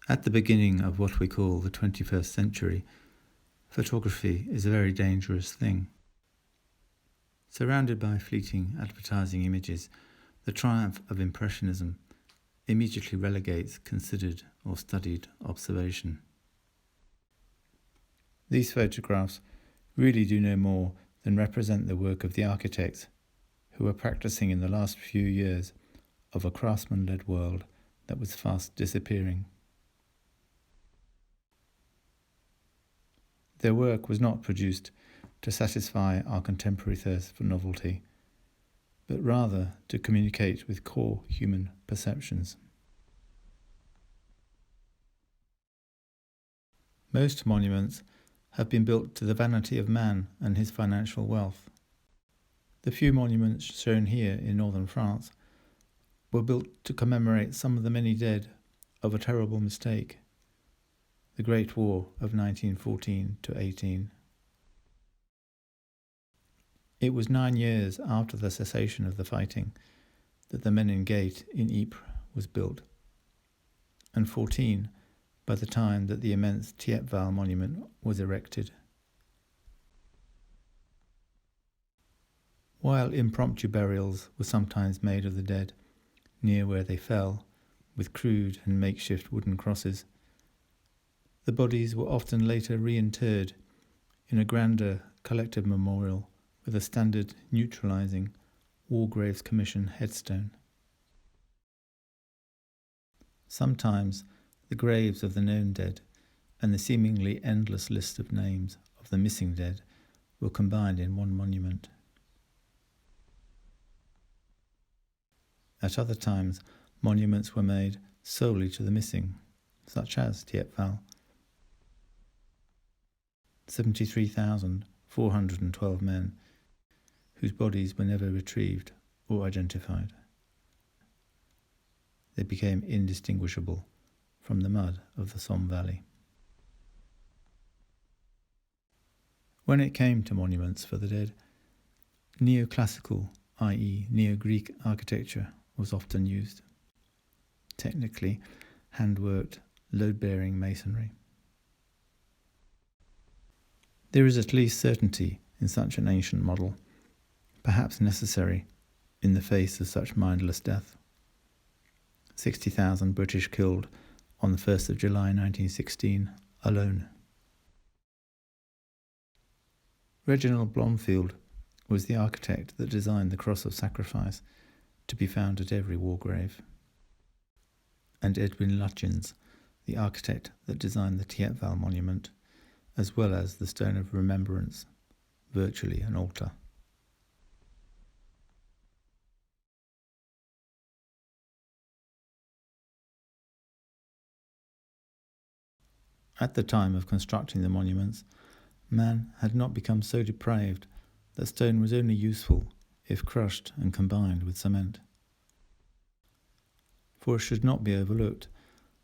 At the beginning of what we call the 21st century, photography is a very dangerous thing. Surrounded by fleeting advertising images, the triumph of Impressionism immediately relegates considered or studied observation. These photographs really do no more than represent the work of the architects who were practicing in the last few years of a craftsman-led world that was fast disappearing. Their work was not produced to satisfy our contemporary thirst for novelty, but rather to communicate with core human perceptions. Most monuments have been built to the vanity of man and his financial wealth. The few monuments shown here in northern France were built to commemorate some of the many dead of a terrible mistake, the Great War of 1914 to 18. It was 9 years after the cessation of the fighting that the Menin Gate in Ypres was built, and 14 by the time that the immense Thiepval monument was erected. While impromptu burials were sometimes made of the dead near where they fell, with crude and makeshift wooden crosses, the bodies were often later reinterred in a grander collective memorial with a standard neutralizing War Graves Commission headstone. Sometimes the graves of the known dead and the seemingly endless list of names of the missing dead were combined in one monument. At other times, monuments were made solely to the missing, such as Thiepval. 73,412 men, whose bodies were never retrieved or identified. They became indistinguishable from the mud of the Somme Valley. When it came to monuments for the dead, neoclassical, i.e. neo-Greek architecture was often used. Technically, hand-worked, load-bearing masonry. There is at least certainty in such an ancient model, perhaps necessary in the face of such mindless death. 60,000 British killed on the 1st of July 1916 alone. Reginald Blomfield was the architect that designed the Cross of Sacrifice to be found at every war grave, and Edwin Lutyens, the architect that designed the Thiepval monument, as well as the Stone of Remembrance, virtually an altar. At the time of constructing the monuments, man had not become so depraved that stone was only useful if crushed and combined with cement. For it should not be overlooked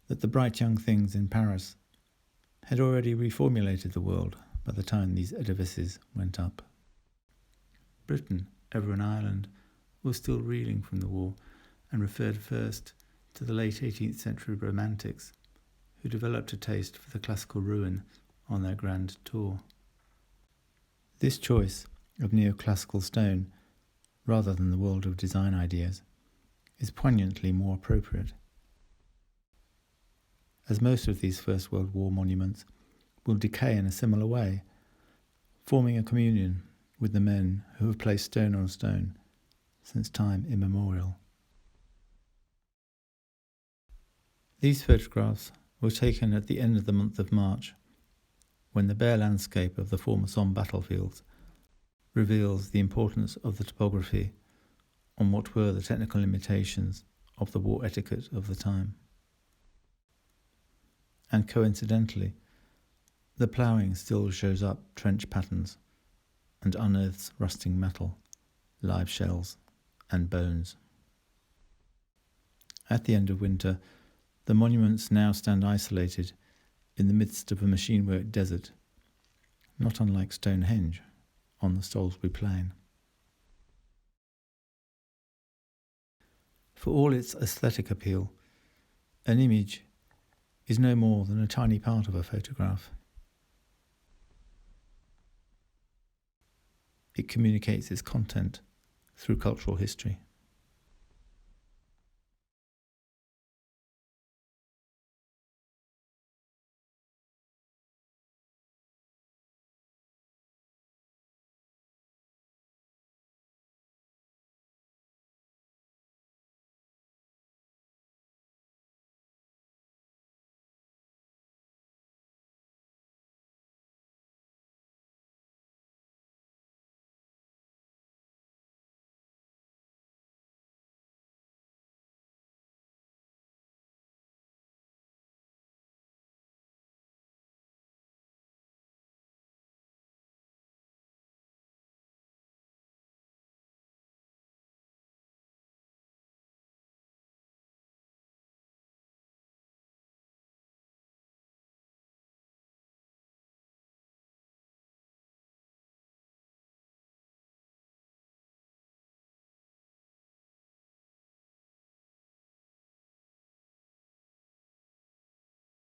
that the bright young things in Paris had already reformulated the world by the time these edifices went up. Britain, ever an island, was still reeling from the war and referred first to the late 18th century romantics, who developed a taste for the classical ruin on their grand tour. This choice of neoclassical stone, rather than the world of design ideas, is poignantly more appropriate, as most of these First World War monuments will decay in a similar way, forming a communion with the men who have placed stone on stone since time immemorial. These photographs were taken at the end of the month of March, when the bare landscape of the former Somme battlefields reveals the importance of the topography on what were the technical limitations of the war etiquette of the time. And coincidentally, the ploughing still shows up trench patterns and unearths rusting metal, live shells, and bones. At the end of winter, the monuments now stand isolated in the midst of a machine-worked desert, not unlike Stonehenge on the Salisbury Plain. For all its aesthetic appeal, an image is no more than a tiny part of a photograph. It communicates its content through cultural history.